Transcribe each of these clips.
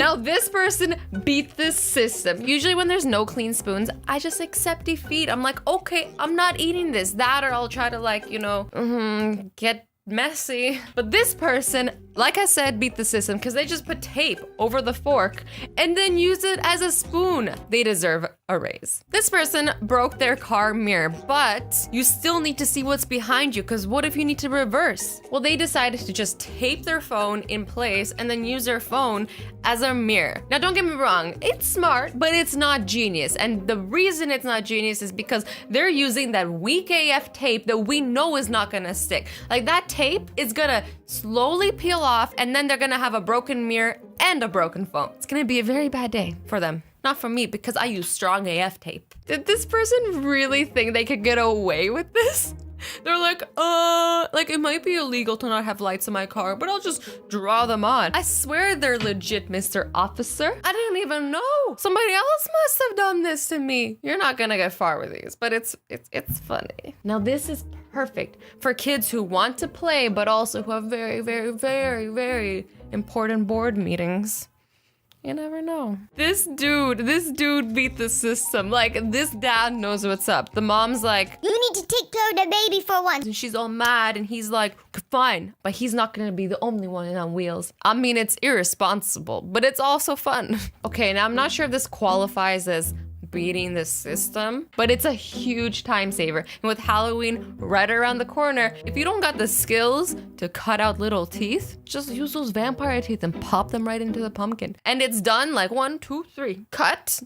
Now this person beat the system. Usually when there's no clean spoons, I just accept defeat. I'm like, okay, I'm not eating this. That or I'll try to like, get messy. But this person, like I said, beat the system because they just put tape over the fork and then use it as a spoon. They deserve a raise. This person broke their car mirror, but you still need to see what's behind you because what if you need to reverse? Well, they decided to just tape their phone in place and then use their phone as a mirror. Now, don't get me wrong, it's smart, but it's not genius. And the reason it's not genius is because they're using that weak AF tape that we know is not gonna stick. Like that tape is gonna slowly peel off and then they're gonna have a broken mirror and a broken phone. It's gonna be a very bad day for them. Not for me because I use strong AF tape. Did this person really think they could get away with this? They're like it might be illegal to not have lights in my car, but I'll just draw them on. I swear they're legit, Mr. Officer. I didn't even know. Somebody else must have done this to me. You're not gonna get far with these, but it's funny. Now this is perfect for kids who want to play, but also who have very, very, very, very important board meetings. You never know. This dude beat the system. Like, this dad knows what's up. The mom's like, you need to take care of the baby for once. And she's all mad, and he's like, fine. But he's not gonna be the only one on wheels. I mean, it's irresponsible, but it's also fun. Okay, now I'm not sure if this qualifies as beating the system, but it's a huge time saver. And with Halloween right around the corner, if you don't got the skills to cut out little teeth, just use those vampire teeth and pop them right into the pumpkin. And it's done like 1, 2, 3. Cut,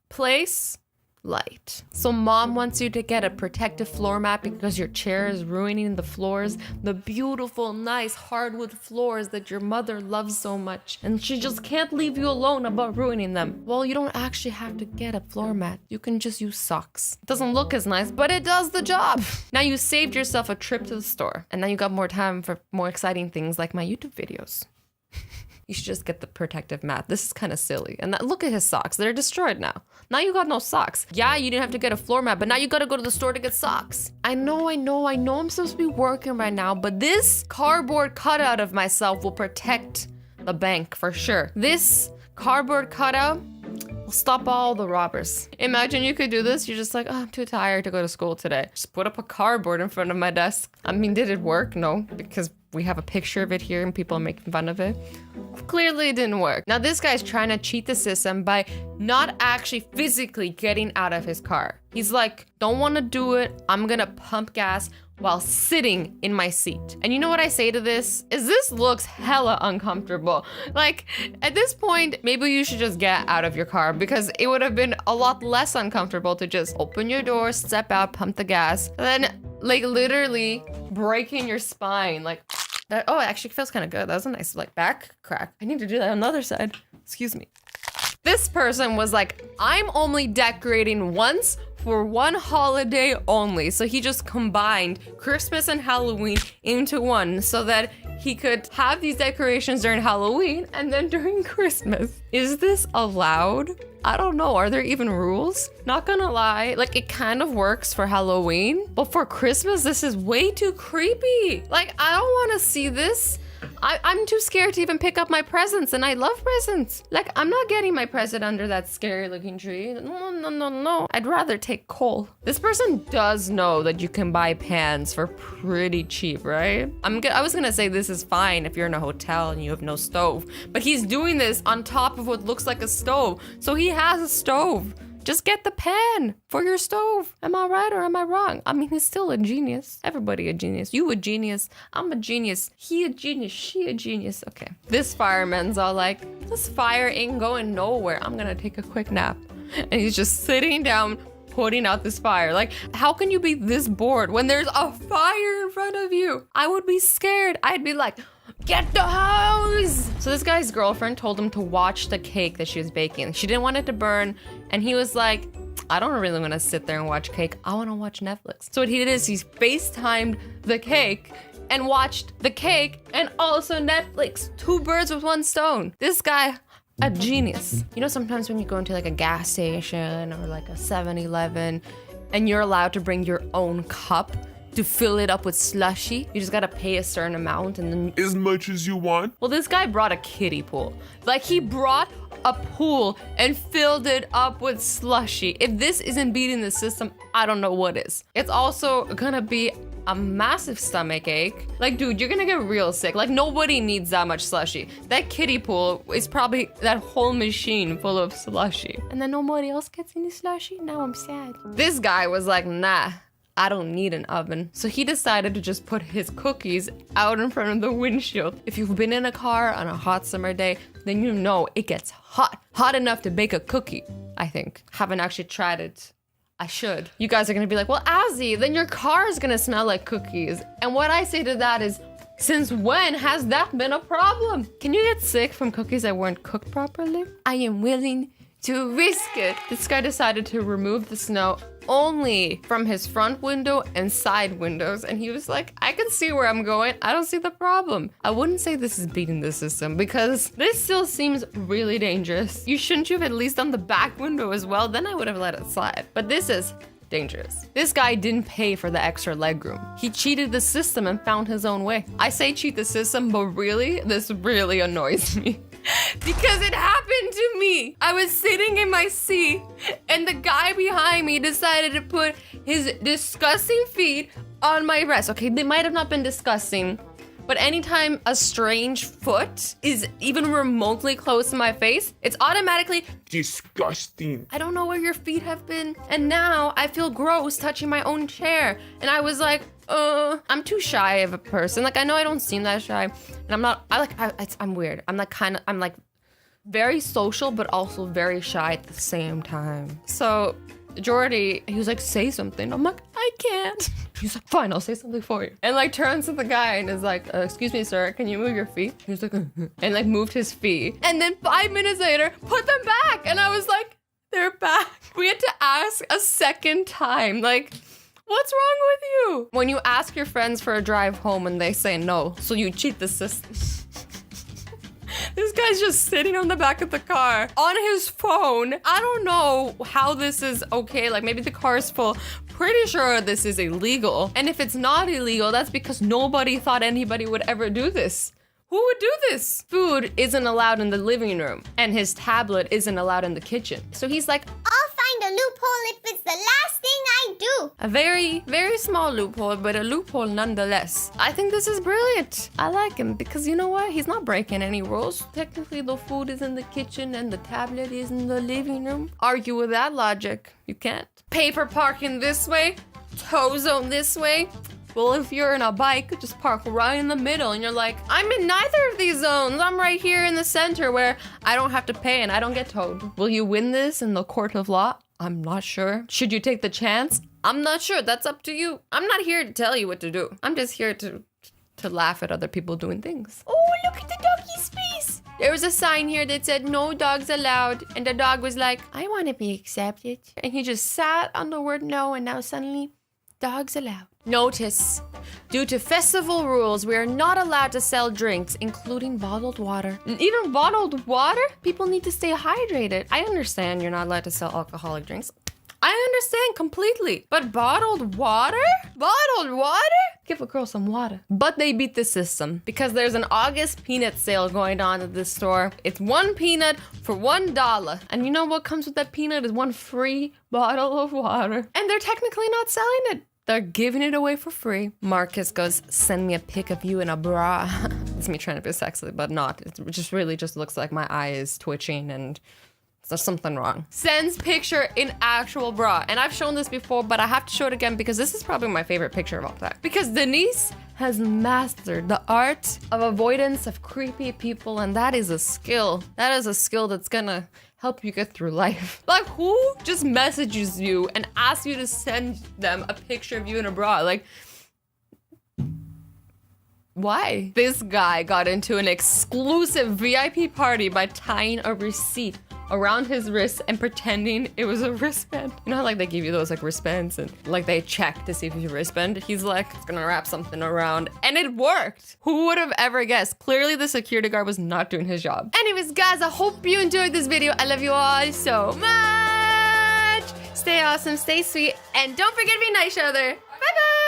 place, light. So mom wants you to get a protective floor mat because your chair is ruining the floors, the beautiful, nice hardwood floors that your mother loves so much, and she just can't leave you alone about ruining them. Well, you don't actually have to get a floor mat. You can just use socks. It doesn't look as nice, but it does the job. Now you saved yourself a trip to the store, and now you got more time for more exciting things like my YouTube videos. You should just get the protective mat. This is kind of silly. And look at his socks. They're destroyed now. Now you got no socks. Yeah, you didn't have to get a floor mat, but now you gotta go to the store to get socks. I know I'm supposed to be working right now, but this cardboard cutout of myself will protect the bank for sure. This cardboard cutout will stop all the robbers. Imagine you could do this. You're just like, oh, I'm too tired to go to school today. Just put up a cardboard in front of my desk. I mean, did it work? No, because we have a picture of it here and people are making fun of it. Clearly it didn't work. Now this guy's trying to cheat the system by not actually physically getting out of his car. He's like, don't want to do it. I'm gonna pump gas while sitting in my seat. And you know what I say to this? Is this looks hella uncomfortable. Like, at this point, maybe you should just get out of your car because it would have been a lot less uncomfortable to just open your door, step out, pump the gas, and then like literally breaking your spine. Like, that, oh, it actually feels kind of good. That was a nice like back crack. I need to do that on the other side. Excuse me. This person was like, I'm only decorating once for one holiday only. So he just combined Christmas and Halloween into one so that he could have these decorations during Halloween and then during Christmas. Is this allowed? I don't know. Are there even rules? Not gonna lie, like it kind of works for Halloween, but for Christmas, this is way too creepy. Like, I don't want to see this. I'm too scared to even pick up my presents, and I love presents. Like, I'm not getting my present under that scary looking tree. No. I'd rather take coal. This person does know that you can buy pans for pretty cheap, right? I was gonna say this is fine if you're in a hotel and you have no stove, but he's doing this on top of what looks like a stove. So he has a stove. Just get the pan for your stove. Am I right or am I wrong? I mean, he's still a genius. Everybody a genius. You a genius. I'm a genius. He a genius. She a genius. Okay. This fireman's all like, this fire ain't going nowhere. I'm gonna take a quick nap. And he's just sitting down, putting out this fire. Like, how can you be this bored when there's a fire in front of you? I would be scared. I'd be like, get the hose! So this guy's girlfriend told him to watch the cake that she was baking. She didn't want it to burn, and he was like, I don't really want to sit there and watch cake. I want to watch Netflix. So what he did is he FaceTimed the cake and watched the cake and also Netflix. 2 birds with 1 stone. This guy, a genius. You know, sometimes when you go into like a gas station or like a 7-Eleven and you're allowed to bring your own cup to fill it up with slushy. You just gotta pay a certain amount and then... As much as you want. Well, this guy brought a kiddie pool. Like, he brought a pool and filled it up with slushy. If this isn't beating the system, I don't know what is. It's also gonna be a massive stomach ache. Like, dude, you're gonna get real sick. Like, nobody needs that much slushy. That kiddie pool is probably that whole machine full of slushy. And then nobody else gets any slushy? Now I'm sad. This guy was like, nah, I don't need an oven. So he decided to just put his cookies out in front of the windshield. If you've been in a car on a hot summer day, then you know it gets hot. Hot enough to bake a cookie, I think. Haven't actually tried it. I should. You guys are gonna be like, well, Azzy, then your car is gonna smell like cookies. And what I say to that is, since when has that been a problem? Can you get sick from cookies that weren't cooked properly? I am willing to risk it. This guy decided to remove the snow only from his front window and side windows. And he was like, I can see where I'm going. I don't see the problem. I wouldn't say this is beating the system because this still seems really dangerous. You shouldn't you have at least done the back window as well? Then I would have let it slide. But this is dangerous. This guy didn't pay for the extra legroom. He cheated the system and found his own way. I say cheat the system, but really, this really annoys me. Because it happened to me. I was sitting in my seat and the guy behind me decided to put his disgusting feet on my breast. Okay, they might have not been disgusting, but anytime a strange foot is even remotely close to my face, it's automatically disgusting. I don't know where your feet have been. And now I feel gross touching my own chair. And I was like, I'm too shy of a person. Like, I know I don't seem that shy. And I'm not, I'm weird. I'm like very social, but also very shy at the same time. So Jordy, he was like, say something. I'm like, I can't. He's like, fine, I'll say something for you. And like turns to the guy and is like, excuse me, sir, can you move your feet? He was like, and like moved his feet. And then 5 minutes later, put them back. And I was like, they're back. We had to ask a second time. Like, what's wrong with you? When you ask your friends for a drive home and they say no, so you cheat the system. This guy's just sitting on the back of the car on his phone. I don't know how this is okay. Like, maybe the car is full. Pretty sure this is illegal. And if it's not illegal, that's because nobody thought anybody would ever do this. Who would do this? Food isn't allowed in the living room, and his tablet isn't allowed in the kitchen. So he's like, I'll find a loophole if it's the last thing I do. a very, very small loophole, but a loophole nonetheless. I think this is brilliant. I like him because you know what? He's not breaking any rules. Technically, the food is in the kitchen and the tablet is in the living room. Argue with that logic. You can't. Pay for parking this way, tow zone this way. Well, if you're in a bike, just park right in the middle and you're like, I'm in neither of these zones. I'm right here in the center where I don't have to pay and I don't get towed. Will you win this in the court of law? I'm not sure. Should you take the chance? I'm not sure. That's up to you. I'm not here to tell you what to do. I'm just here to laugh at other people doing things. Oh, look at the doggy's face. There was a sign here that said no dogs allowed. And the dog was like, I want to be accepted. And he just sat on the word no and now suddenly dogs allowed. Notice, due to festival rules, we are not allowed to sell drinks, including bottled water. Even bottled water? People need to stay hydrated. I understand you're not allowed to sell alcoholic drinks. I understand completely. But bottled water? Bottled water? Give a girl some water. But they beat the system because there's an August peanut sale going on at this store. It's one peanut for $1. And you know what comes with that peanut is one free bottle of water. And they're technically not selling it. They're giving it away for free. Marcus goes, send me a pic of you in a bra. It's me trying to be sexy, but not. It just really just looks like my eye is twitching and there's something wrong. Sends picture in actual bra. And I've shown this before, but I have to show it again because this is probably my favorite picture of all time. Because Denise has mastered the art of avoidance of creepy people, and that is a skill. That is a skill that's gonna help you get through life. Like, who just messages you and asks you to send them a picture of you in a bra? Like, why? This guy got into an exclusive VIP party by tying a receipt around his wrist and pretending it was a wristband. You know how like they give you those like wristbands and like they check to see if it's your wristband? He's like, it's gonna wrap something around. And it worked. Who would have ever guessed? Clearly the security guard was not doing his job. Anyways, guys, I hope you enjoyed this video. I love you all so much. Stay awesome, stay sweet, and don't forget to be nice to each other. Bye-bye.